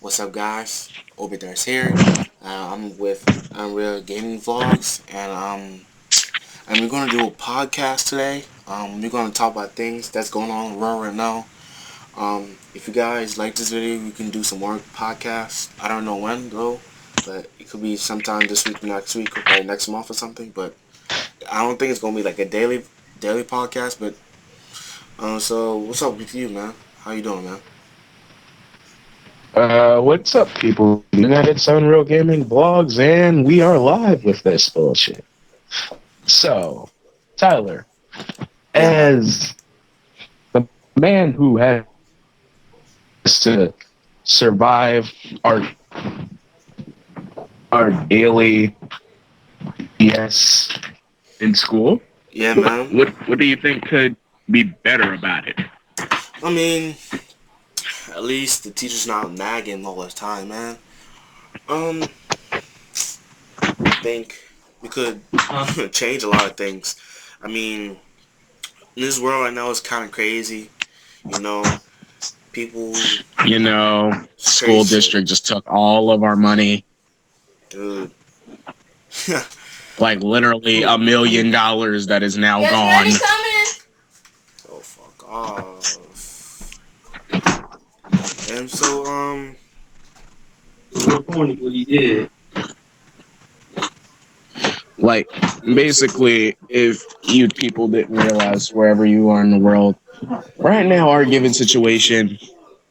What's up, guys? Obiter's here. I'm with UnrealGaming Vlogs, and we're gonna do a podcast today. We're gonna talk about things that's going on in the world right now. If you guys like this video, we can do some more podcasts. I don't know when though, but it could be sometime this week, next week, or probably next month or something. But I don't think it's gonna be like a daily podcast. But so what's up with you, man? How you doing, man? What's up, people? It's Unreal Gaming Vlogs, and we are live with this bullshit. So, Tyler, Yeah, man. as the man who has to survive our daily yes in school, Yeah, man. what do you think could be better about it? I mean, at least the teacher's not nagging all the time, man. Um, I think we could change a lot of things. I mean, in this world right now, it's kind of crazy. You know, people, it's School crazy shit, district just took all of our money, dude. like literally $1 million that is now gone. Oh, fuck off. And so, What he did. Like, basically, if you people didn't realize wherever you are in the world, right now our given situation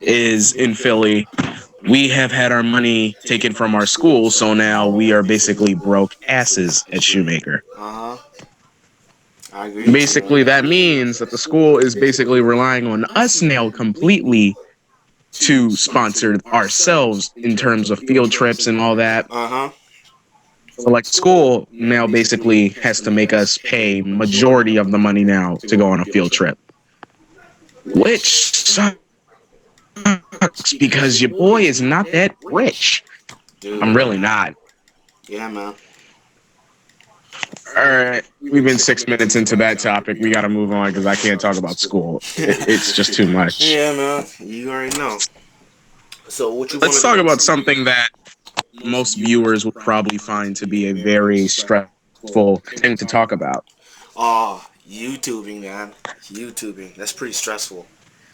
is in Philly. We have had our money taken from our school, so now we are basically broke asses at Shoemaker. uh-huh, I agree with you, man. Basically, that means that the school is basically relying on us now completely to sponsor ourselves in terms of field trips and all that. Uh-huh. So, like, school now basically has to make us pay majority of the money now to go on a field trip, which sucks because your boy is not that rich. Dude. I'm really not. Yeah, man. All right, we've been 6 minutes into that topic. We got to move on because I can't talk about school. It's just too much. Yeah, man. You already know. So what you Let's talk about something that most viewers would probably find to be a very stressful thing to talk about. Oh, YouTubing, man. YouTubing. That's pretty stressful.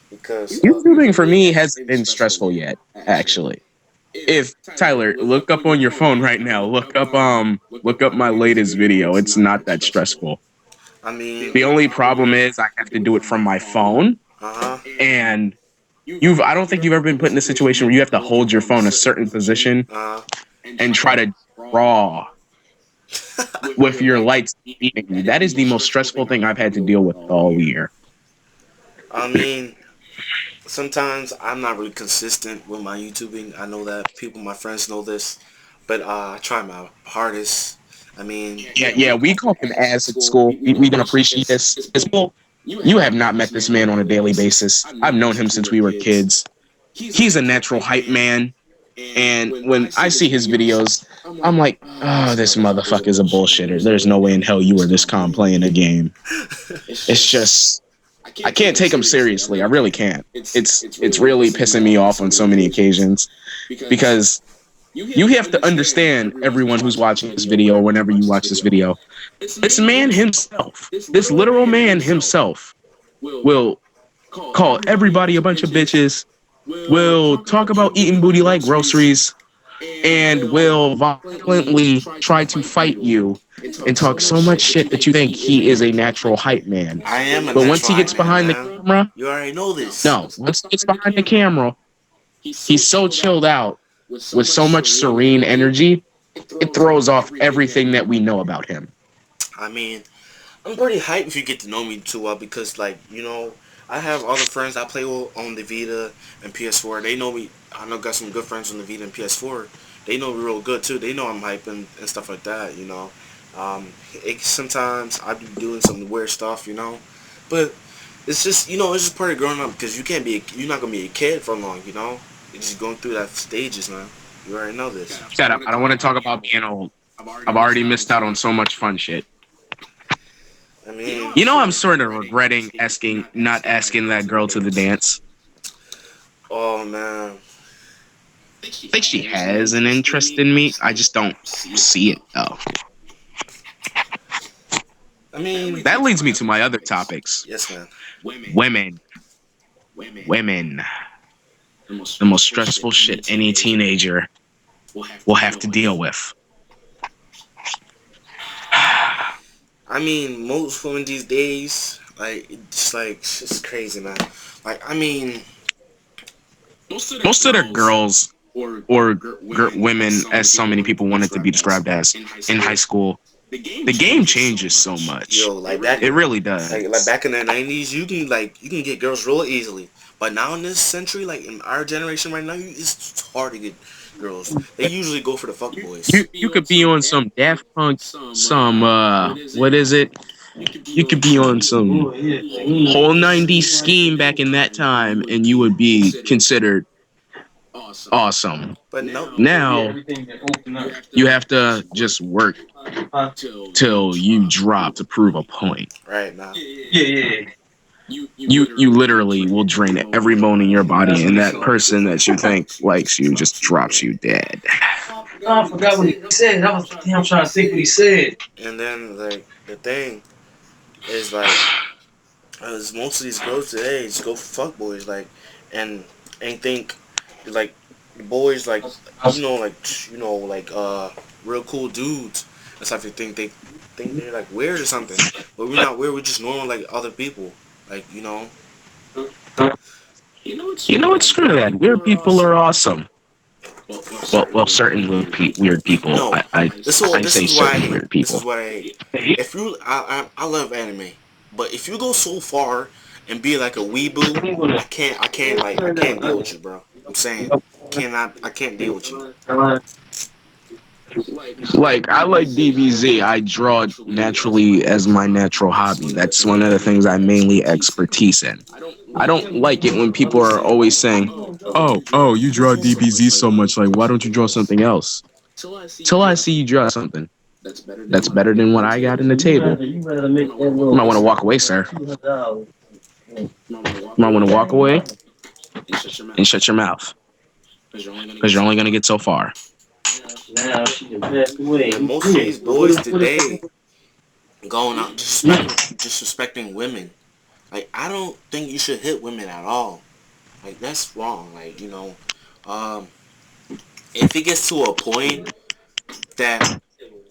Because YouTubing for me hasn't been stressful yet, actually. If Tyler, look up on your phone right now, look up my latest video. It's not that stressful. I mean, The only problem is I have to do it from my phone, uh-huh. and I don't think you've ever been put in a situation where you have to hold your phone a certain position Uh-huh. and try to draw with your lights beating you. That is the most stressful thing I've had to deal with all year. I mean, sometimes I'm not really consistent with my YouTubing. I know that people, my friends know this, but I try my hardest. I mean, Yeah, we call him ass at school. We don't appreciate this. Well, you have not met this man on a daily basis. I've known him since we were kids. He's a natural hype man. And when I see his videos, I'm like, oh, this motherfucker's a bullshitter. There's no way in hell you were this calm playing a game. It's just, I can't take him seriously. I really can't. It's really pissing me off on so many occasions because you have to understand, everyone who's watching this video or whenever you watch this video, this man himself, this literal man himself, will call everybody a bunch of bitches, will talk about eating booty like groceries, and will violently try to fight you and talk so much shit that you think he is a natural hype man. I am a But natural once he gets hype man, behind the man. camera, You already know this. no, once he gets behind the camera, he's so chilled out with so much serene energy, it throws off everything that we know about him. I mean, I'm pretty hyped if you get to know me too well because, like, I have other friends I play with on the Vita and PS4. They know me. I know got some good friends on the Vita and PS4. They know me real good too. They know I'm hyping and stuff like that. Sometimes I be doing some weird stuff. But it's just it's just part of growing up because you're not gonna be a kid for long. You're just going through that stages, man. You already know this. Shut up. I don't want to talk about being old. I've already missed out on so much fun shit. I mean, I'm sort of regretting not asking that girl to the dance. oh man. I think she has an interest in me. I just don't see it though. I mean, That leads me to my other topics. yes, man. Women. Women. The most stressful shit any teenager will have to deal with. I mean, most women these days, it's crazy, man. Like, I mean, Most of the girls or women, as so many people want it to be described as, in high school, the game changes so much. yo, like back, It really like does. back in the '90s, you can get girls real easily. But now in this century, like in our generation right now, it's hard to get girls. They usually go for the fuck boys. You could be on some Daft Punk, some what is it? You could be on some whole 90s scheme back in that time and you would be considered awesome. But no, Now you have to just work till you drop to prove a point. right now. You literally will drain every bone in your body, and that person that you think likes you just drops you dead. Oh, I forgot what he said. I'm trying to think what he said. And then like the thing is like, as most of these girls today just go for fuck boys, like, and think like the boys like real cool dudes and stuff. You think they're like weird or something, but we're not weird. We're just normal like other people, like You know, it's true that weird people are awesome. Well, certain weird people. no. I This say is why I certain hate. weird This is people. what I hate. If you, I love anime, but if you go so far and be like a weeboo, I can't deal with you, bro. I'm saying, I can't deal with you. Like I like DBZ. I draw naturally as my natural hobby. That's one of the things I mainly expertise in. I don't like it when people are always saying, "Oh, you draw DBZ so much. Like, why don't you draw something else?" Till I see you draw something that's better than what I got in the table. You better make that You might want to walk away, sir. You might want to walk away and shut your mouth because you're only gonna get so far. Now she done passed away. And most of these boys today going out disrespecting women. Like, I don't think you should hit women at all. Like, that's wrong. Like, um, if it gets to a point that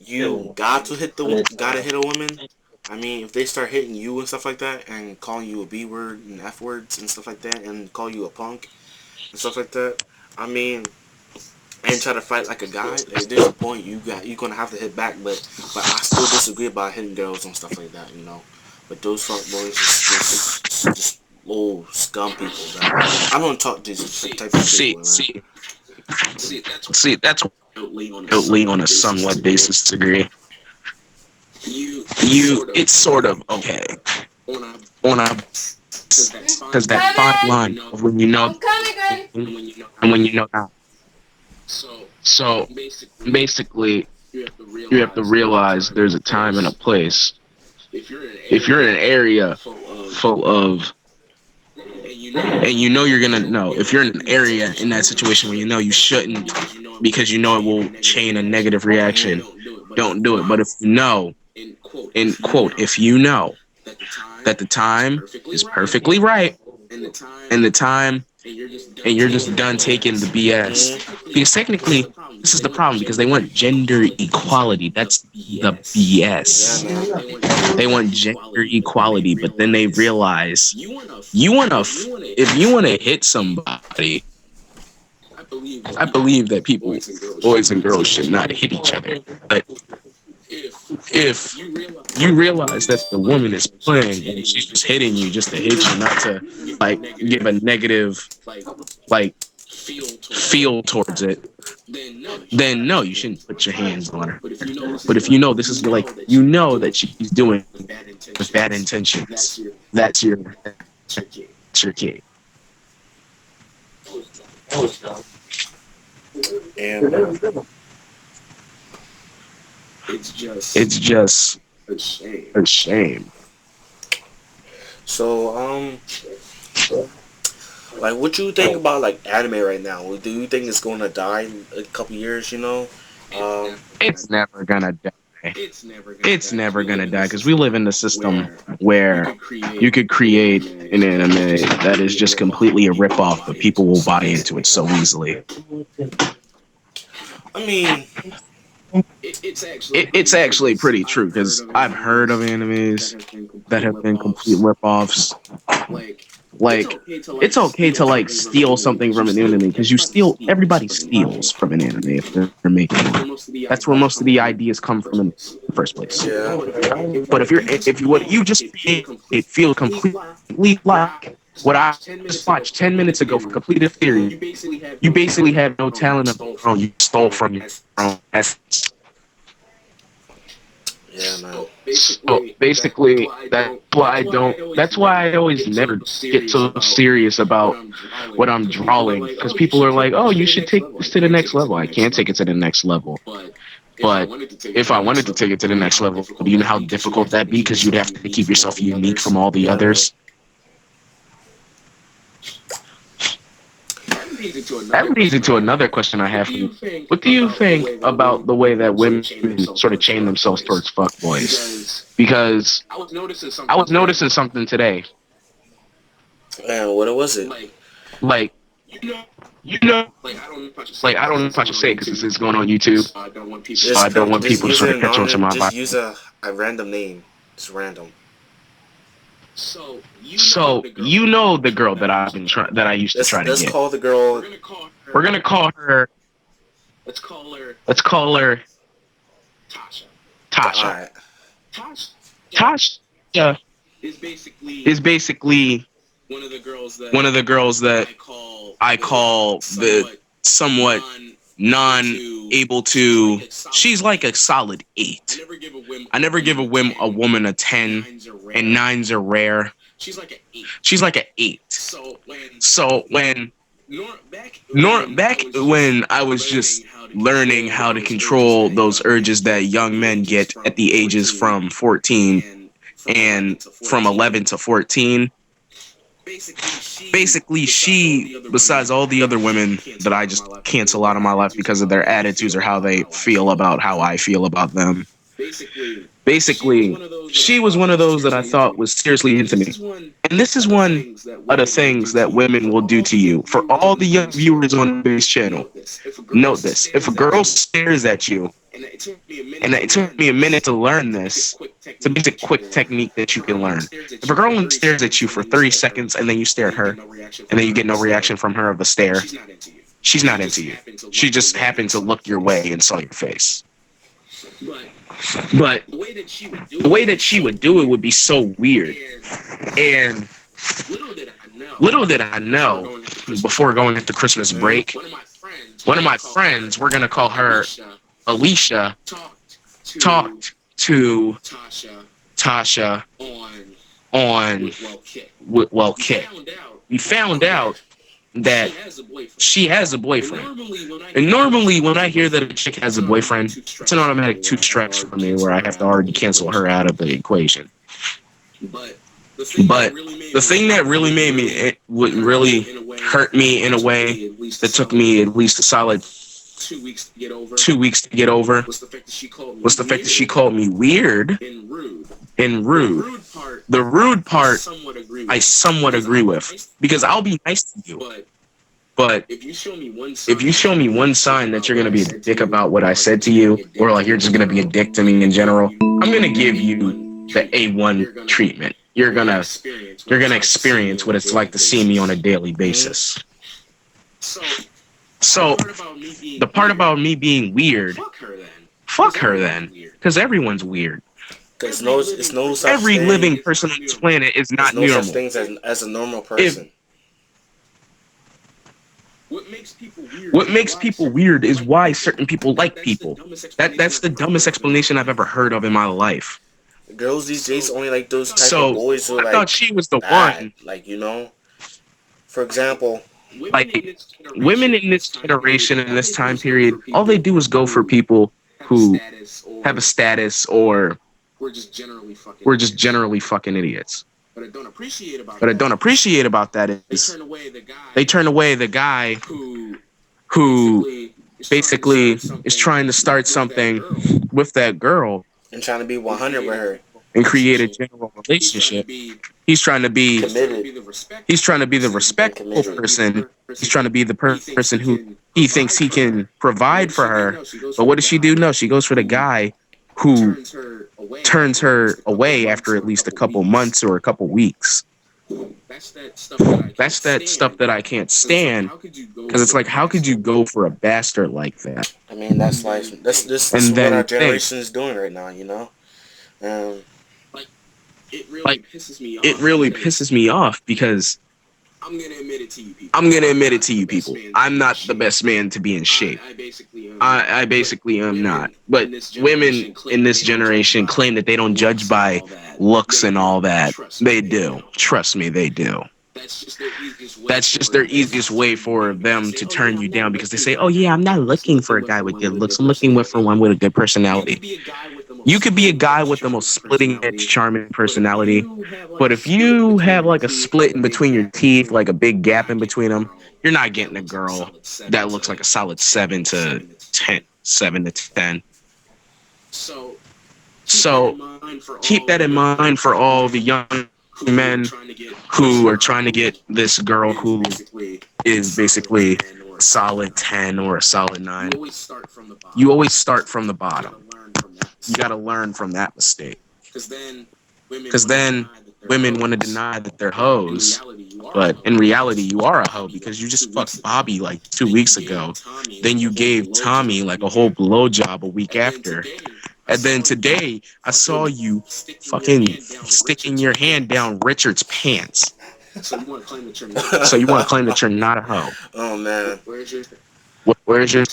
you gotta hit a woman. I mean, if they start hitting you and stuff like that, and calling you a B word and F words and stuff like that, and call you a punk and stuff like that, I mean, and try to fight like a guy, there's a point you're gonna have to hit back. But I still disagree about hitting girls and stuff like that. But those fuck boys just little scum people, bro. I don't talk to these type of people, man. See, that's totally on a somewhat basis degree. It's sort of okay on a because that fine line of when you know and when you know not. So basically, you have to realize there's a time and a place. If you're in an area full of and you know you're gonna know if you're in an area in that situation where you know you shouldn't because you know it will chain a negative reaction, don't do it. But if you know, in quote, if you know that the time is perfectly right and the time and you're just done taking the BS, because technically this is the problem because they want gender equality. That's the Yeah, BS. man. They want gender equality, but then they realize if you want to hit somebody, I believe that people, boys and girls, should not hit each other. But if you realize that the woman is playing and she's just hitting you just to hit you, not to like give a negative like feel towards it, then no, you shouldn't put your hands on her. But if you know this is like you know that she's doing with bad intentions, that's your kid. And It's just a shame. so Like, what you think about like anime right now? Do you think it's going to die in a couple years? Um, It's never gonna die. It's never gonna die because we live in the system where you could create an anime that is just completely a ripoff, but people will buy into it so easily. I mean, It's actually pretty true because I've heard of animes that have been complete ripoffs. Like, it's okay to like steal something from an anime because everybody steals from an anime if they're making one. That's where most of the ideas come from in the first place. yeah. But if you what you just create feels completely like what I just watched 10 minutes ago for completed theory, you basically have no talent of your own. You stole from your own essence. Yeah, man. So basically, That's why I always never get so serious about what I'm drawing because people are like, "Oh, you should take this to the next level." I can't take it to the next level, but if I wanted to take it to the next level, do you know how difficult that'd be? Because you'd have to keep yourself unique from all the Yeah. others. That leads into another question I have for you. What do you think about the way that women sort of chain themselves towards fuckboys? Because I was noticing something today. Man, what was it? Like, you know, like I don't know if I should say it because this is going on YouTube, so I don't want Just people to use sort it of catch on to anonymous. my Just vibe. use a random name. Just random. So you know the girl that that I used to try to Let's get. call the girl. We're gonna call her. Let's call her All Tasha. right. Tasha is basically one of the girls that I call the somewhat non-able to. She's like a solid 8. I never give a woman a 10, and 9s are rare. She's like an 8. So back when I was just learning how to control those urges that young men get at the ages from 14 and from 11 to 14, basically she, besides all the other women that I just cancel out of my life because of their attitudes or how they feel about how I feel about them, basically she was one of those that I thought was seriously into me. And this is one of the things that women will do to you. For all the young viewers on this channel, note this: if a girl stares at you, and it took me a minute to learn this, it's a basic quick technique that you can learn. If a girl stares at you for 30 seconds and then you stare at her, and then you get no reaction from her of a stare, she's not into you. She just happened to look your way and saw your face. But the way that she would do it would be so weird. And little did I know, before going into Christmas break, one of my friends, we're going to call her Alicia, talked to Tasha on Kit. We found out that she has a boyfriend. And normally when I hear that a chick has a boyfriend, it's an automatic 2 strikes for me where I have to already cancel her out of the equation. But the thing that really made me, it would really hurt me in a way that took me at least a solid 2 weeks to get over was the fact that she called me weird and rude. The rude part I somewhat agree with, because I'll be nice to you, but if you show me one sign that you're going to be a dick about what I said to you, or like you're just going to be a dick to me in general, I'm going to give you the A1 treatment. You're going to experience what it's like to see me on a daily basis. So the part about me being weird, fuck her then, because everyone's weird. It's no such Every thing. living person on this planet is There's not no such normal. things as a normal person. What makes people weird is why certain people like people. That's the dumbest explanation I've ever heard of in my life. Girls these days only like those type of So boys who are I thought like she was the bad. one. Like, for example, Like, women in this generation, in this time period, all they do is go for people who have a status or we're just generally fucking idiots. What I don't appreciate about that is they turn away the guy who basically is trying to start something with that girl and trying to be 100 with her, and create a general relationship. He's trying to be committed he's trying to be the and respectful committed. person. He's trying to be the person who he thinks he can provide for her. But what does she do? No, she goes for the guy who turns her away after at least a couple months or a couple weeks. That's that stuff that I can't stand because it's like, how could you go for a bastard like that? I mean, that's life. This is And what our then think, generation is doing right now. Um, like, it really pisses me off because I'm gonna admit it to you people. I'm not the best man to be in shape. I basically am not. But women in this generation claim that they don't judge by looks and all that. They do. Trust me, they do. That's just their easiest way for them to turn you down because they say, "Oh yeah, I'm not looking for a guy with good looks. I'm looking for one with a good personality." You could be a guy with the most splitting edge, charming personality, but if you have like a split in between your teeth, like a big gap in between them, you're not getting a girl that looks like a solid 7 to 10, 7 to 10. So keep that in mind for all the young men who are trying to get this girl who is basically a solid 10 or a solid 9. You always start from the bottom. You got to learn from that mistake. Because then women want to deny that they're hoes. But in reality, you are a hoe because you just fucked Bobby like 2 weeks ago. Then you gave Tommy like a whole blowjob a week after. And then today, I saw you fucking sticking your hand down Richard's pants. So you want to claim that you're not a hoe? oh man, Where's your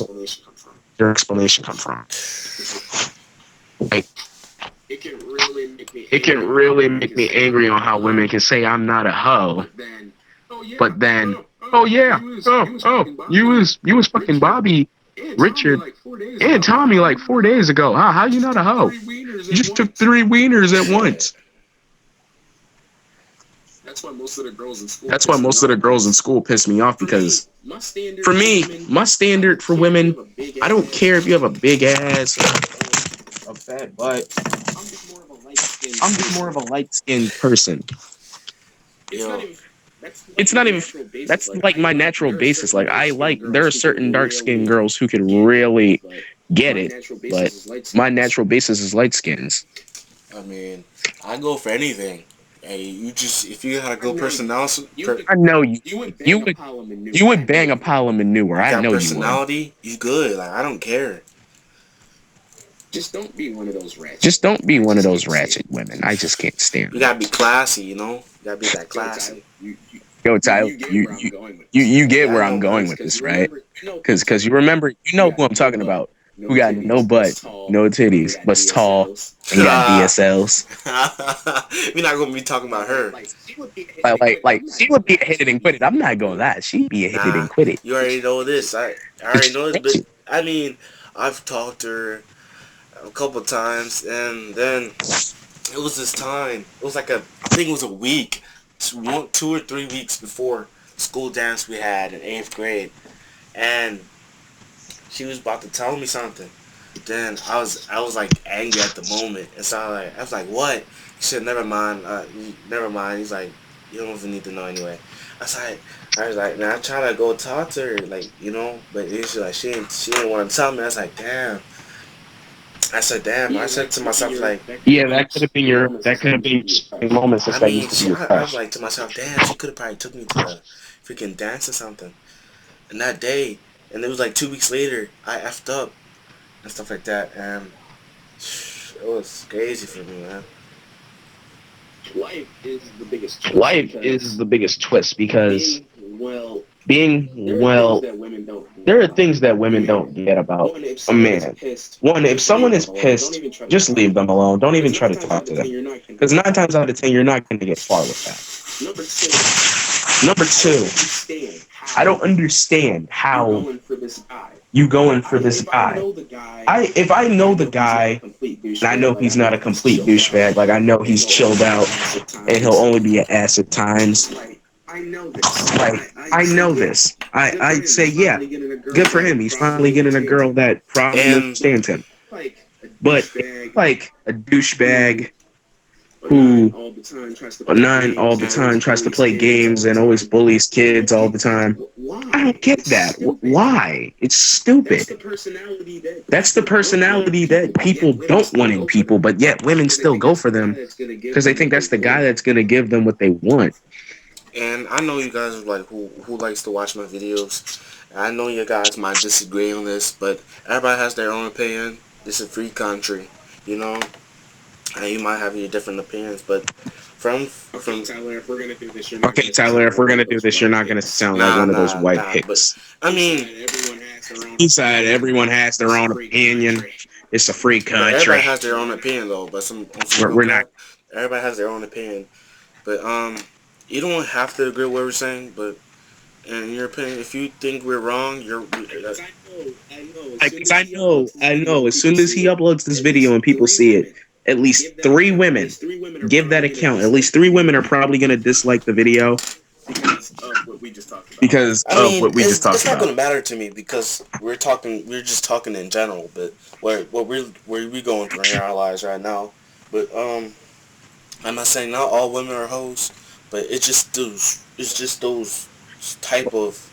explanation come from? Like, it can really make me angry on how women can say I'm not a hoe, but then, oh yeah, you was fucking Bobby, Richard, and Tommy like 4 days ago. How you not a hoe? You just took 3 wieners at once. That's why most of the girls in school piss me off because for me, my standard for women, I don't care if you have a big ass, a fat butt. I'm just more of a light-skinned person. yo, It's not even that's like my natural basis. Like there are certain dark-skinned girls who can really get it, but my natural basis is light skins. I mean, I go for anything. Hey, if you got a good personality, I know you. You would bang a pile of manure. I got know you would. personality, you good. Like I don't care. Just don't be one of those ratchet women. I just can't stand You them. gotta be classy, You gotta be that classy. Yo, Tyler, you get where I'm going with this, right? Because you remember, you know who I'm talking about. Who got no butt, no titties, but's tall and got DSLs. We're not gonna be talking about her. Like she would be a hit it and quit it. I'm not gonna lie, she'd be a hit it and quit it. You already know this. I already know this, but I mean, I've talked to her a couple times, and then it was this time. It was like I think it was a week, 2 or 3 weeks before school dance we had in 8th grade, and she was about to tell me something. Then I was like angry at the moment, and so I was like, what? He said, never mind, never mind. He's like, you don't even need to know anyway. I was like, man, I'm trying to go talk to her, like, but it's like she didn't want to tell me. I was like, damn. I said, damn. I said to myself, like, yeah, that could have been moments I that mean, used to be your I crush. was like to myself, damn, she could have probably took me to a freaking dance or something. And that day, and it was like 2 weeks later, I effed up and stuff like that, and it was crazy for me, man. Life is the biggest twist because being well, there are things that women don't get about a man. One, if someone is pissed, just leave them alone. Don't even try to talk to them. Because 9 times out of 10, you're not going to get far with that. Number two, I don't understand how you going for this guy. If I know the guy and I know he's not a complete douchebag, like I know he's chilled out and he'll only be an ass at times. Like I know this. I'd say yeah, good for him. He's finally getting a girl that probably And understands him. But like a douchebag who nine all the time tries to play games and always bullies kids all the time. I don't get that. Why? It's stupid. That's the personality that people don't want in people, but yet women still go for them because they think that's the guy that's going to give them what they want. I know you guys are like who likes to watch my videos. I know you guys might disagree on this, but everybody has their own opinion. This is a free country, you know. And you might have your different opinions, but from Okay, Tyler, if we're going to do this, you're not going to sound like one of those white but hicks. I mean, He said everyone has their own opinion. It's a free but everybody country. has their own opinion though. But on some real We're not. crap, everybody has their own opinion. But you don't have to agree with what we're saying. But in your opinion, if you think we're wrong, Because I know. As soon as he uploads this video and people see it, at least 3 women give that account. At least 3 women are probably going to dislike the video because I of mean, what we just talked it's not about. gonna matter to me because we're just talking in general. But where we going through in our lives right now. But I'm not saying not all women are hoes, but it's just those type of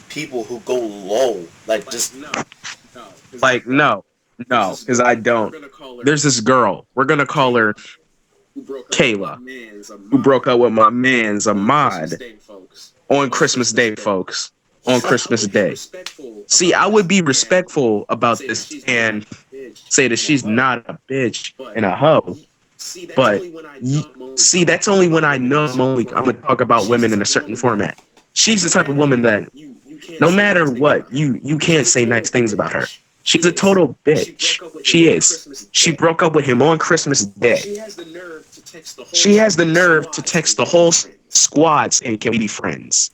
people who go low, like just Like, no, because I don't. There's this girl. We're going to call her Kayla, who broke up with my man's Ahmad on Christmas Day, folks. On Christmas Day. See, I would be respectful about this and say that she's not a bitch and a hoe. But see, that's only when I know I'm gonna talk about women in a certain format. She's the type of woman that no matter what, you can't say nice things about her. She's a total bitch. She is. She broke up with him on Christmas Day. She has the nerve to text the whole squad saying, "Can we be friends?"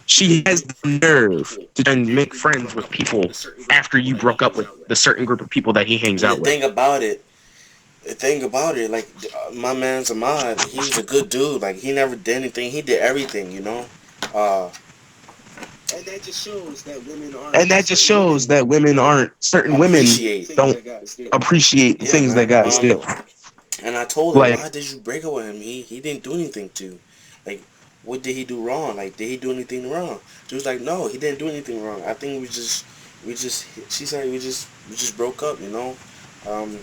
She has the nerve to then make friends with people after you broke up with the certain group of people that he hangs and out with. the thing about it, like my man's Ahmad, he was a good dude. Like he never did anything. He did everything, you know. Uh, And that just shows that women aren't, certain women appreciate. don't appreciate the Yeah, things that man. guys do. And I told her, Like, why did you break up with him? He didn't do anything to you. Like, what did he do wrong? Like, did he do anything wrong? She was like, no, he didn't do anything wrong. I think she said we just broke up, you know. Um,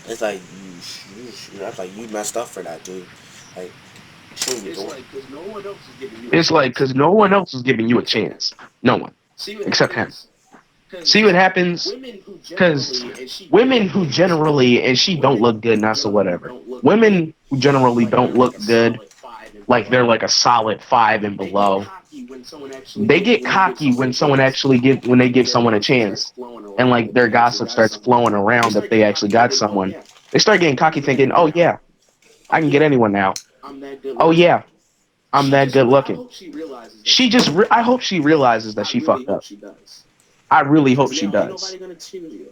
it's like that's like you messed up for that, dude. Like, sure you don't. it's like, because no one else is giving you a chance. No one. Except him. See what happens? Because women who generally, and she don't look good, not so whatever. Women who generally don't look good, like they're like a solid 5 and below, they get cocky when when they give someone a chance, and like their gossip starts flowing around that they actually got someone. They start getting cocky, thinking, "Oh yeah, I can get anyone now. Oh yeah, I'm that good looking." I hope she realizes that she fucked up. I really hope she does.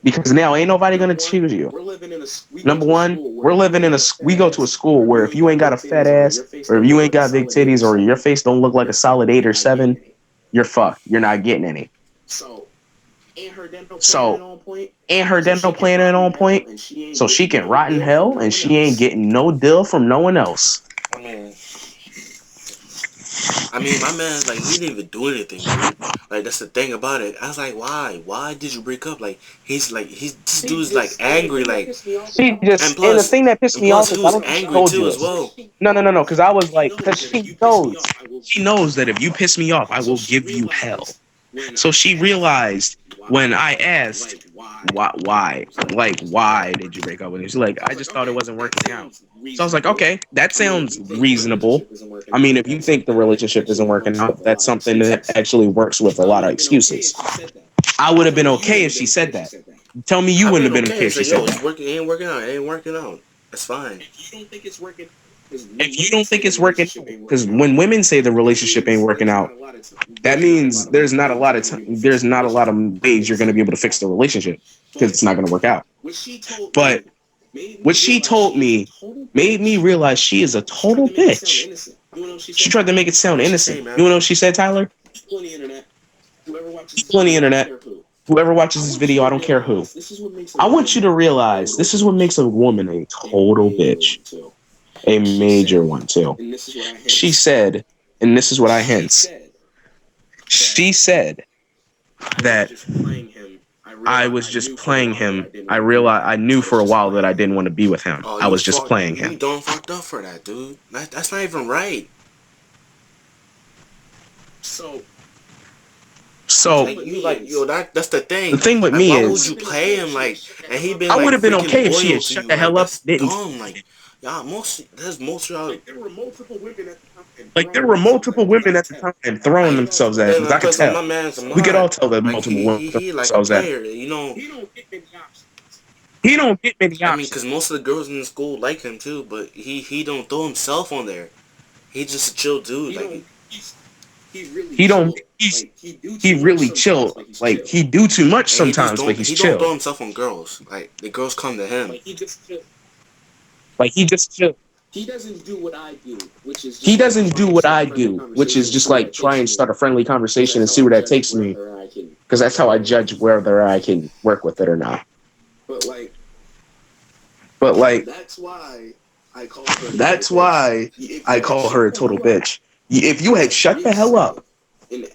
Because now ain't nobody gonna choose you. Number one, we go to a school where if you ain't got a fat ass, or if you ain't got big titties, or your face don't look like a solid 8 or 7, you're fucked. You're not getting any. So, and her dental plan ain't on point, so she can rot in hell, and she ain't getting no deal from no one else. I mean, my man's like he didn't even do anything, dude. Like that's the thing about it. I was like, why? Why did you break up? Like he's this dude's like angry, like And the thing that pissed and me plus off he is I was don't think she angry told you too as this. well. No, because I was like, because she knows that if you piss me off, I will give you hell. So she realized when I asked, why did you break up with him? She's like, I just thought it wasn't working out. So I was like, okay, that sounds reasonable. I mean, if you think the relationship isn't working out, that's something that actually works with a lot of excuses. I would have been okay if she said that. Tell me you I've wouldn't been have been okay. okay if It's she like, yo, said it's that. working. It ain't working out. It ain't working out. That's fine. If you don't think it's working out, because when women say the relationship ain't working out, that means there's not a lot of time, there's not a lot of ways you're going to be able to fix the relationship because it's not going to work out. But what she told me made me realize she is a total bitch. She tried to make it sound What she say, innocent. man? You know what she said, Tyler? People on the internet, whoever watches this video, I don't care who. I want you to realize this is what makes a woman a total bitch. A major one, too. She said, and this is what I hints. She said that I was just playing him. I realized I knew for a while that I didn't want to be with him. Oh, I was just playing you him. done fucked up for that, dude. That's not even right. So Like you, like yo, that's the thing. the thing with Like, me why would is, you play him like, and he been I would like have been freaking okay if she loyal had to shut you? the Like hell up. that's Didn't dumb. Like, y'all there's most of y'all. like there were multiple women at the time throwing themselves at him. Yeah, I could because my tell. man's a We could all mod. tell that Like multiple women throwing he like a themselves at him. player. You know. He don't get many I mean, options. because most of the girls in the school like him too, but he don't throw himself on there. He's just a chill dude. Like He don't. He really chill. Like he do too much and sometimes, but he's he don't throw chill. himself on girls. Like the girls come to him. Like he just chill. He doesn't do what I do, which is just like try and start a friendly conversation and see where that takes me, because that's how I judge whether I can work with it or not. But like, that's why I call her a total bitch. If you had shut the hell up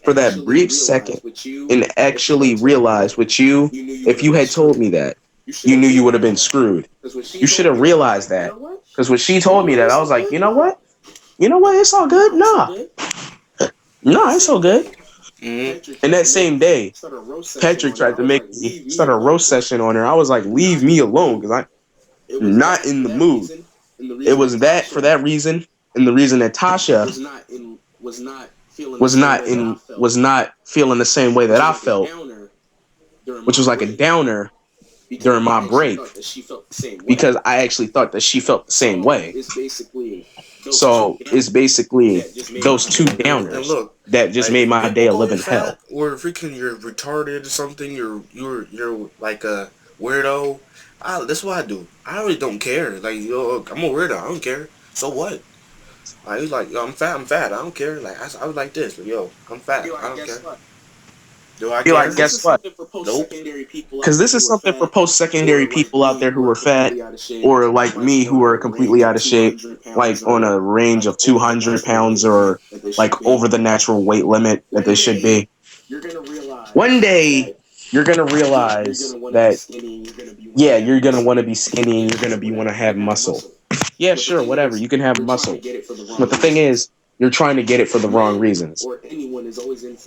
for that brief second and actually realized what you, if you had told me that, you knew you would have been screwed. You should have realized that. Because when she told me that, I was like, you know what? You know what? It's all good. Nah, it's all good. Mm-hmm. And that same day, Patrick tried to make me start a roast session on her. I was like, leave me alone because I'm not in the mood. It was that for that reason, and the reason that Tasha was not feeling the same way that I felt, which was like a downer during my break, because I actually thought that she felt the same way. So it's basically those two And downers look, that just like made if my people day a call you living hell. fat or freaking you're retarded or something, you're like a weirdo. That's what I do. I really don't care. Like yo, I'm a weirdo. I don't care. So what? Like he's like, yo, I'm fat. I'm fat. I don't care. Like I was like this, but yo, I'm fat. I don't care. Do I Be care? like, guess what? Nope. Because this is something for post-secondary people out there who are fat, or like me who are completely out of shape, like on a range of 200 pounds or like over the natural weight limit that they should be. One day, you're going to realize that, yeah, you're going to want to be skinny and you're going to want to have muscle. Yeah, sure, whatever. You can have muscle. But the thing is, you're trying to get it for the wrong reasons.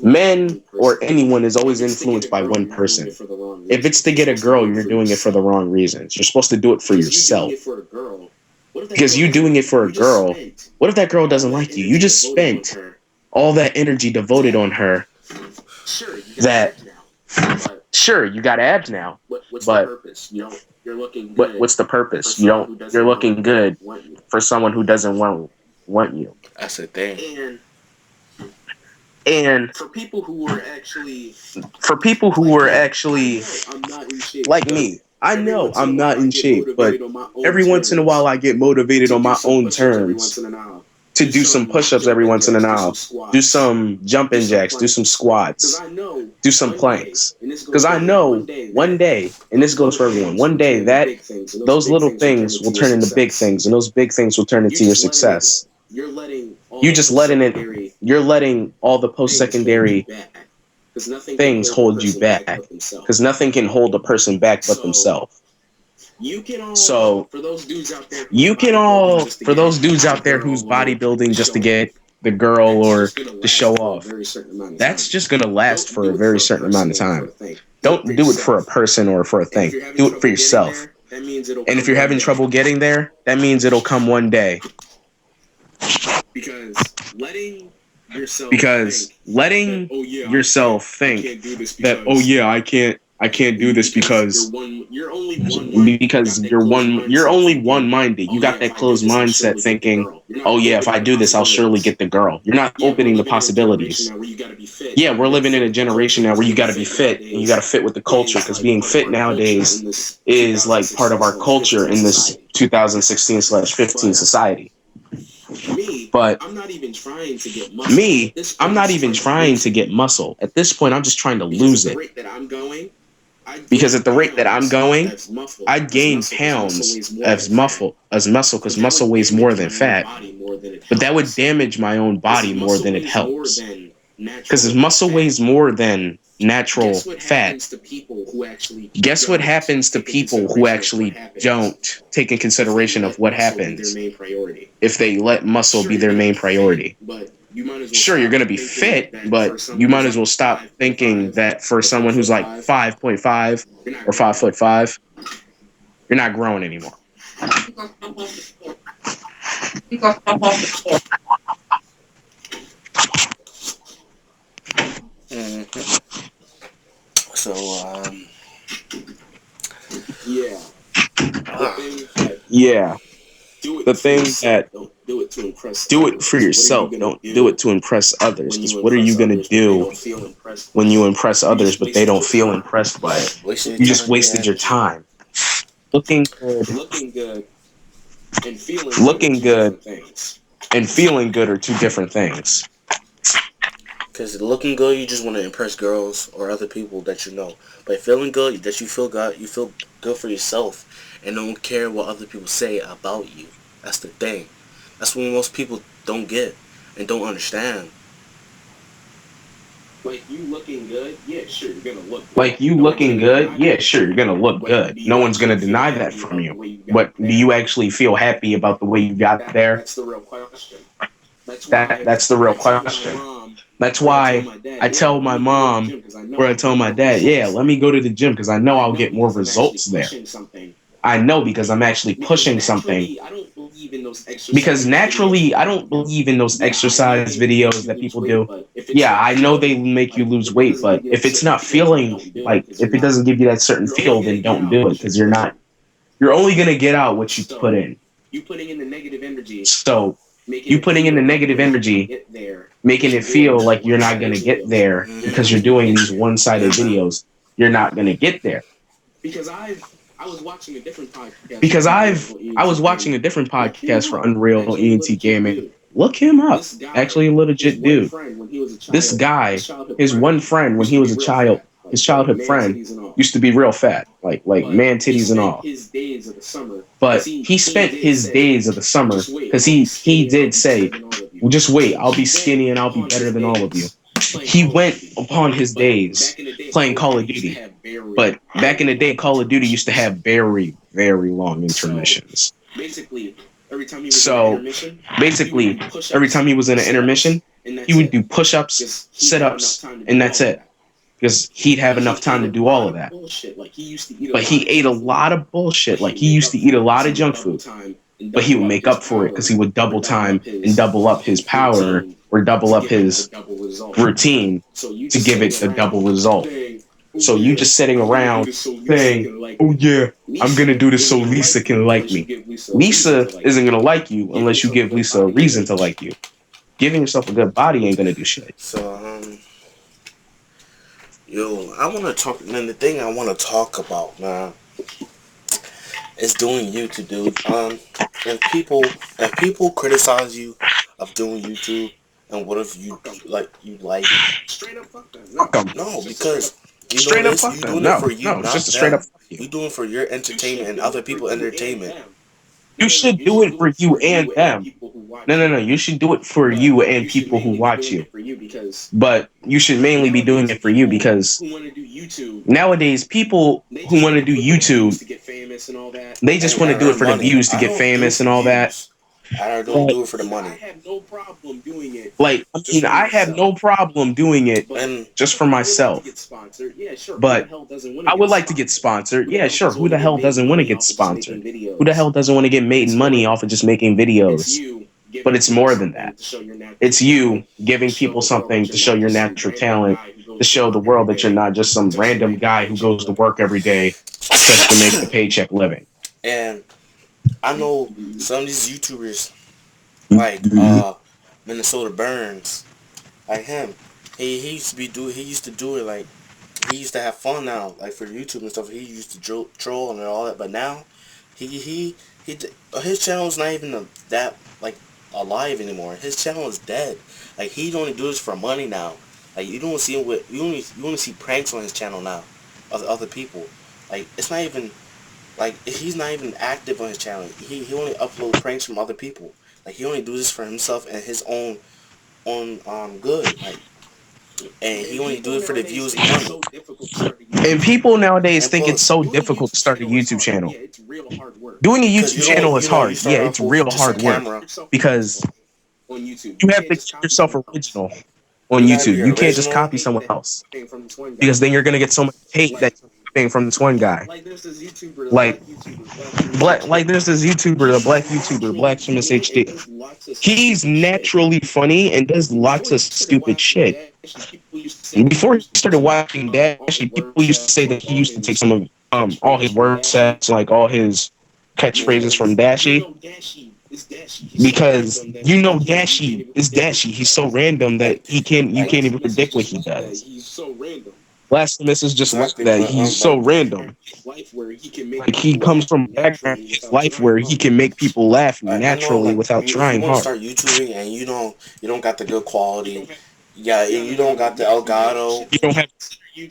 Men or anyone is always influenced by one person. If it's to get a girl, you're doing it for the wrong reasons. You're supposed to do it for yourself. Because you doing it for a girl, what if that girl doesn't like you? You just spent all that energy devoted on her that, sure, you got abs now, but what's the purpose? You're looking good for someone who doesn't want you. That's the thing. And for people who were actually like me, I know I'm not in shape, but every once in a while I get motivated on my own terms to do some push-ups every once in a while, do some jumping jacks, do some squats, do some planks. Because I know one day, and this goes for everyone, one day that those little things will turn into big things, and those big things will turn into your success. You're letting all the post-secondary things hold you back, because nothing can hold a person back but themselves. So for those dudes out there who's bodybuilding just to get the girl or to show off, that's just going to last for a very certain amount of time. Don't do it for a person or for a thing. Do it for yourself. And if you're having trouble getting there, that means it'll come one day. Because letting yourself think that, oh yeah, I can't I can't do this because you're only one-minded. You got that closed mindset thinking, oh yeah, if I do this, I'll surely get the girl. You're not opening the possibilities. Yeah, we're living in a generation now where you got to be fit and you got to fit with the culture, because being fit nowadays is like part of our culture in this 2016/15 society. But me, I'm not even trying to get muscle. At this point, I'm just trying to lose it. Because at the rate that I'm going, I'd gain pounds as muscle, because muscle weighs more than fat. But that would damage my own body more than it helps. Because if muscle weighs more than natural fat, guess what happens to people who actually don't take in consideration of what happens if they let muscle be their main priority? Sure, you're going to be fit, but you might as well stop thinking that for someone who's like 5.5 or 5'5", you're not growing anymore. So, yeah. The thing that do it for yourself, don't do it to impress others. Because what are you going to do when you impress others, but they don't feel impressed by it? You just wasted your time. Looking good and feeling good are two different things. Because looking good, you just want to impress girls or other people that you know. But feeling good, that you feel good for yourself, and don't care what other people say about you. That's the thing. That's what most people don't get and don't understand. Like you looking good, yeah, sure, you're gonna look good. Like you looking good, yeah, sure, you're gonna look good. No one's gonna deny that from you. But do you actually feel happy about the way you got there? That's the real question. That's the real question. That's why I tell my mom, or I tell my dad, yeah, let me go to the gym because I know I'll get more results there. I know, because I'm actually pushing something. Because naturally, I don't believe in those exercise videos that people do. Yeah, I know they make you lose weight, but if it's not feeling like, if it doesn't give you that certain feel, then don't do it, because you're only going to get out what you put in. So, you putting in the negative energy, making it feel like you're not going to get there because you're doing these one-sided videos, you're not going to get there. Because I was watching a different podcast for Unreal Gaming. Look him up. Actually, a legit dude. This guy, his one friend when he was a child, his childhood friend, used to be real fat, like man titties and all. But he spent his days of the summer, because he did say, well, just wait, I'll be skinny and I'll be better than all of you. He went upon his days playing Call of Duty. But back in the day, Call of Duty used to have very, very long intermissions. So basically, every time he was in an intermission, he would do push-ups, sit-ups, and that's it. Because he'd have enough time to do all of that. But he ate a lot of bullshit. Like, he used to eat a lot of junk food. But he would make up for it because he would double time and double up his power or double up his routine to give it a double result. So you just sitting around saying, oh yeah, I'm going to do this so Lisa can like me. Lisa isn't going to like you unless you give Lisa a reason to like you. Giving yourself a good body ain't going to do shit. So, yo, I want to talk, man, the thing I want to talk about, man, is doing YouTube, dude. If people criticize you of doing YouTube, and what if you like Straight up fuck them. No, because you straight know up this, fuck you them. doing No, it for you, no, it's not just a straight them. up fuck you. You doing it for your entertainment and other people entertainment. You should do it for you and them. No. You should do it for you and people who watch you. But you should mainly be doing it for you, because nowadays people who want to do YouTube, they just want to do it for the views to get famous and all that. I don't do it for the money. Like, I mean, I have no problem doing it just for myself. But I would like to get sponsored. Yeah, sure. Who the hell doesn't want to get sponsored? Who the hell doesn't want to get made money off of just making videos? But it's more than that. It's you giving people something to show your natural talent, to show the world that you're not just some random guy who goes to work every day just to make the paycheck living. And I know some of these YouTubers, like Mhm. Minnesota Burns, like him. He used to he used to do it like he used to have fun now, like for YouTube and stuff. He used to troll and all that, but now he his channel's not even that like alive anymore. His channel is dead. Like he only do this for money now. Like you don't see him with you only see pranks on his channel now of other people. Like it's not even like he's not even active on his channel. He only upload pranks from other people. Like he only do this for himself and his own good. Like and he only do it for the views and money. And people nowadays And think it's plus, so difficult to start a YouTube channel. Doing a because YouTube channel is you hard. Yeah, start it's off with real just a hard work camera. because you have to keep yourself original on You gotta be YouTube. You can't just original. copy someone else because then you're going to get so much hate that you're copying from this one guy. Like like there's this YouTuber, the black YouTuber, Black Shimus HD. He's naturally funny and does lots of stupid shit. Before he started watching Dashy, people used to say that he used to take some of all his word sets, like all his catchphrases from Dashy, because Dashy is Dashy. He's so random that Like, he can't you like can't even predict what he does. Blasphemous is just like exactly. that. But He's so random. Like he comes from a background in his life where he can make people laugh I know naturally like without if you trying want to hard. start YouTubing and you don't got the good quality, yeah, and you don't got the Elgato. You don't have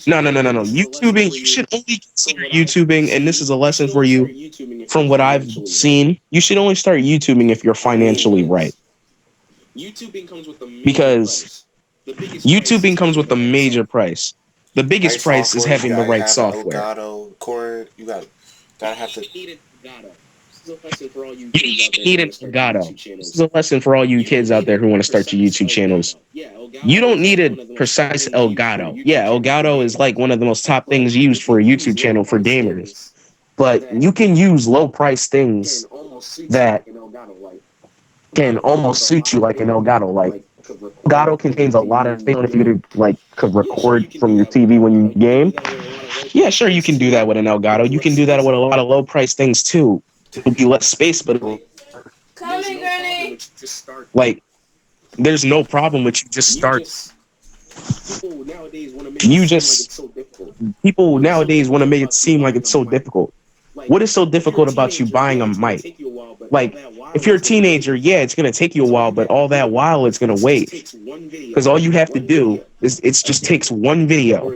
no. YouTubing, you should only consider YouTubing, and this is a lesson for you from what I've seen. You should only start YouTubing if you're I mean, financially right. Because YouTubing comes with a major price. The right biggest price is software. You having the gotta right have an software. Elgato cord. Gotta have to. You don't even need an Elgato. This is a lesson for all you kids out there who want to start your YouTube channels. You don't need a precise Elgato. Yeah, Elgato is like one of the most top things used for a YouTube channel for gamers. But you can use low price things that can almost suit you like an Elgato. Like Elgato contains a lot of things if you could record from your TV when you game. Yeah, sure, you can do that with an Elgato. You can do that with a lot of low price things too. It'll be less space, but Coming, Granny. like there's no problem with you just start. You just People nowadays want to make it seem like it's so difficult. What is so difficult about you buying a mic? Like, if you're a teenager, yeah, it's gonna take you a while, but all that while it's gonna wait. Because all you have to do is it just takes one video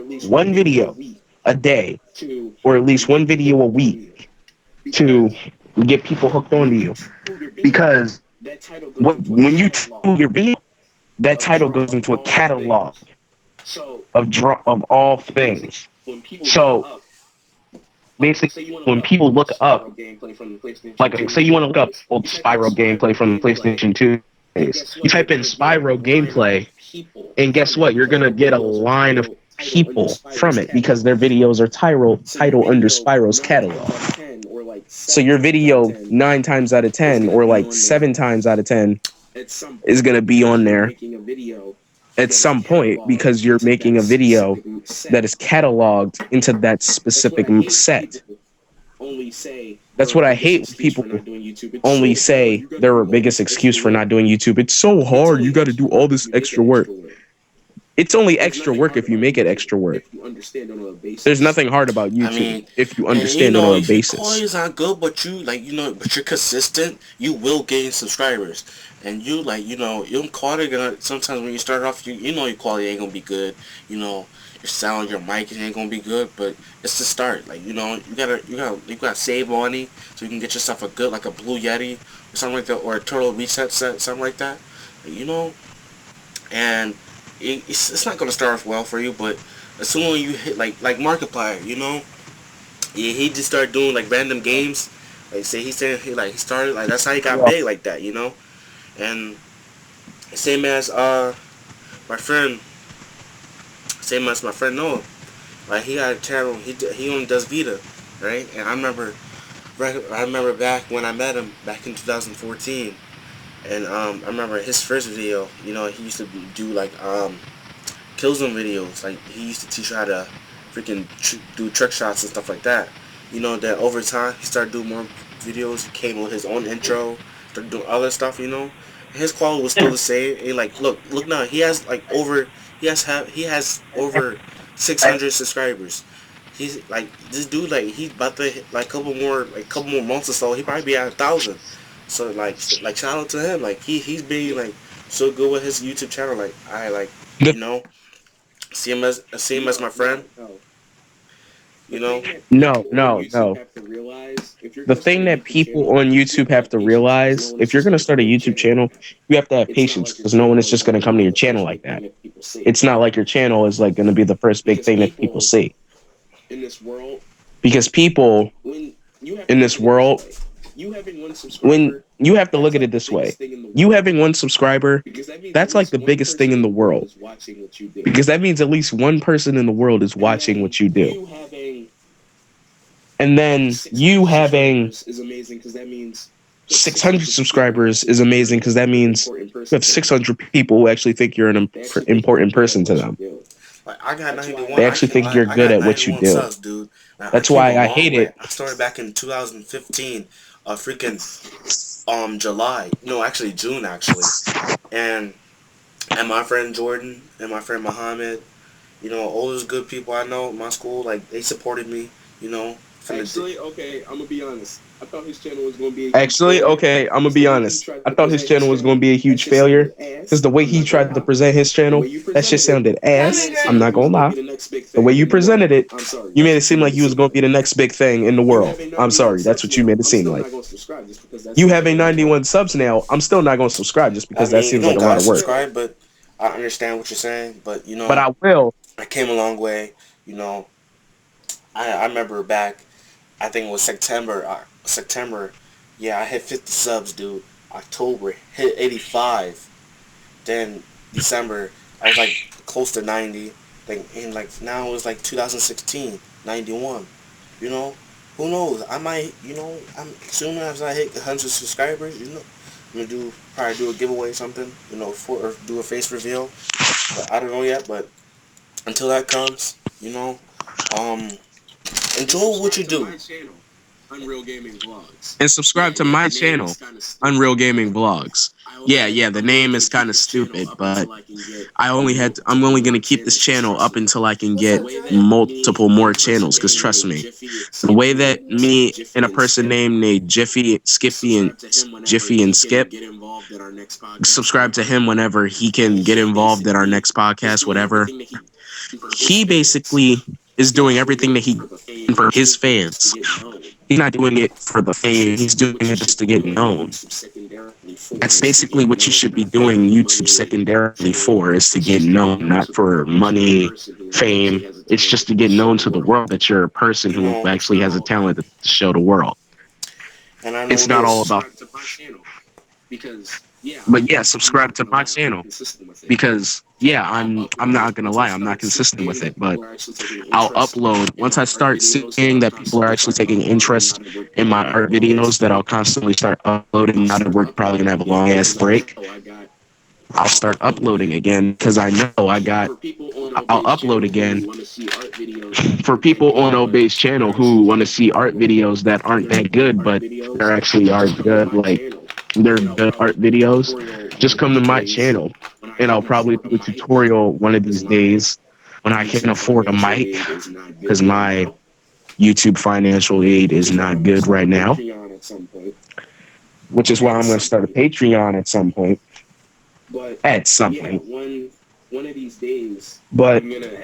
a day, or at least one video a week to get people hooked onto you. Because when you title your video, that title goes into a catalog of all things. So basically, when people look up, like say you want to look up old Spyro gameplay from the PlayStation 2 days, you type in Spyro gameplay, and guess what? You're gonna get a line of people from it because their videos are title under Spyro's catalog. So your video 9 times out of 10, or like 7 times out of 10, is gonna be on there at some point because you're making a video that is cataloged into that specific set. That's what I hate when people only say their biggest excuse for not doing YouTube. It's so hard. You got to do all this extra work. It's only extra work if you make it extra work. There's nothing hard about I YouTube mean, if you and you understand it know, on a if your quality basis. is not good, but you like, but you're consistent, you will gain subscribers. And you like, your quality gonna sometimes when you start off, you know your quality ain't gonna be good. You know, your sound, your mic ain't gonna be good, but it's the start. Like, you gotta save money so you can get yourself a good like a Blue Yeti or something like that, or a Turtle Reset set, something like that. And it's not gonna start off well for you, but as soon as you hit like Markiplier, yeah, he just started doing like random games. Like say he started like that's how he got Yeah. big like that, And same as my friend, same as my friend Noah. Like he got a channel. He only does Vita, right? And I remember back when I met him back in 2014, and I remember his first video. He used to do like Killzone videos. Like he used to teach you how to freaking do trick shots and stuff like that. You know that over time he started doing more videos. He came with his own intro, started doing other stuff. You know, his quality was still the same. And like look now, he has like over he has over 600 subscribers. He's like this dude like he's about to hit, like couple more months or so he probably be at 1,000. So like shout out to him. Like he's being like so good with his YouTube channel. Like I like The, you know see him as my friend. You know. no, no, no. The thing that people on YouTube have to realize, if you're going to start a YouTube channel, you have to have patience because no one is just going to come to your channel like that. It's not like your channel is like going to be the first big thing that people see. Because people in this world, when you have to look at it this way, you having one subscriber, that's like the biggest thing in the world. Because that means at least one person in the world is watching what you do. And then you having 600 subscribers is amazing because that means you have 600 people who actually think you're an important person to them. Like I got 91. They actually think you're I good got at what you 91 do. subs, dude. I That's came why a I long hate way. it. I started back in 2015, freaking July. No, actually June actually. And my friend Jordan and my friend Muhammad, you know, all those good people I know in my school, like they supported me, you know. Actually, okay, I'm gonna be honest. I thought his channel was gonna be I thought his channel was gonna be a huge failure because the way he tried to present his channel, that shit sounded ass. Coming, I'm not gonna lie. The way you presented it, you made it seem like you was gonna be the next big thing in the world. I'm sorry, that's what you made it seem like. You having 91 subs now, I'm still not gonna subscribe just I because that mean, you seems like don't a lot gotta of work. subscribe, but I understand what you're saying. But you But know, I will. I came a long way. You know, I remember back. I think it was September. September. Yeah, I hit 50 subs, dude. October hit 85. Then December, I was like close to 90. Like in like now it was like 2016, 91. You know, who knows? I might, you know, I'm soon as I hit 100 subscribers, you know, I'm gonna probably do a giveaway or something, you know, or do a face reveal. But I don't know yet. But until that comes, you know, um, enjoy what you do. And subscribe to my channel, Unreal Gaming Vlogs. Yeah, the name is kind of stupid, but I'm only going to keep this channel up until I can What's get up, Jordan? multiple more channels because trust me, the way that me and a person named Jiffy and Skip subscribe to him whenever he can get involved in our next podcast, whatever. He basically is doing everything that he for his fans. He's not doing it for the fame. He's doing it just to get known. That's basically what you should be doing YouTube secondarily for, is to get known, not for money, fame. It's just to get known to the world that you're a person You who know, actually has a talent to show the world. and I know It's not all this. about. But yeah, subscribe to my channel because yeah, I'm not gonna lie, I'm not consistent with it, but I'll upload once I start seeing that people are actually taking interest in my art videos. That I'll constantly start uploading. Now that we're probably gonna have a long ass break, I'll start uploading again because I know I got. I'll upload again for people on Obey's channel who want to see art videos that aren't that good, but they're actually are good. Like they're good art videos. Just come to my channel, and I'll probably do a tutorial one of these days when I can afford a mic because my YouTube financial aid is not good right now, which is why I'm going to start a Patreon at some point. At some point. But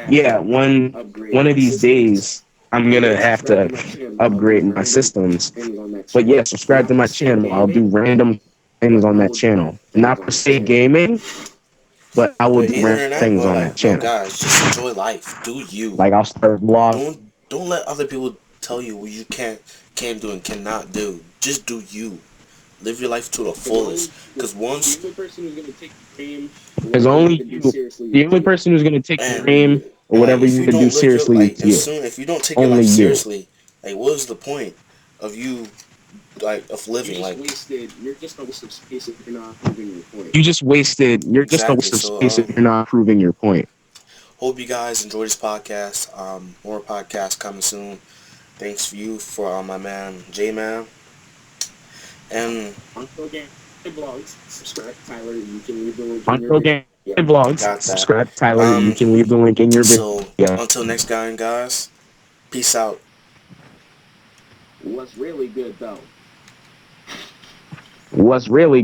yeah, one of these days I'm gonna have to upgrade my systems. But yeah, subscribe to my channel. I'll do random things on that channel. Not per se gaming, but I will But do either random than that, things on that well, channel. guys, just enjoy life. Do you. Like I'll start vlog. Don't let other people tell you what you can do and cannot do. Just do you. Live your life to the fullest. Because once There's only you. The only person who's gonna take your and name or and like whatever if you you do don't live your seriously, like it's as you. soon if you don't take your Only life you. seriously, like what is the point of you like of living like You just wasted. You're just a exactly? waste of So space if you're not proving your point. Hope you guys enjoy this podcast. More podcasts coming soon. Thanks for you for my man J Man. And Unreal Game I Vlogs. got that. Subscribe, Tyler. You Um, can leave the link in your so video. until next time, guys. Peace out. What's really good?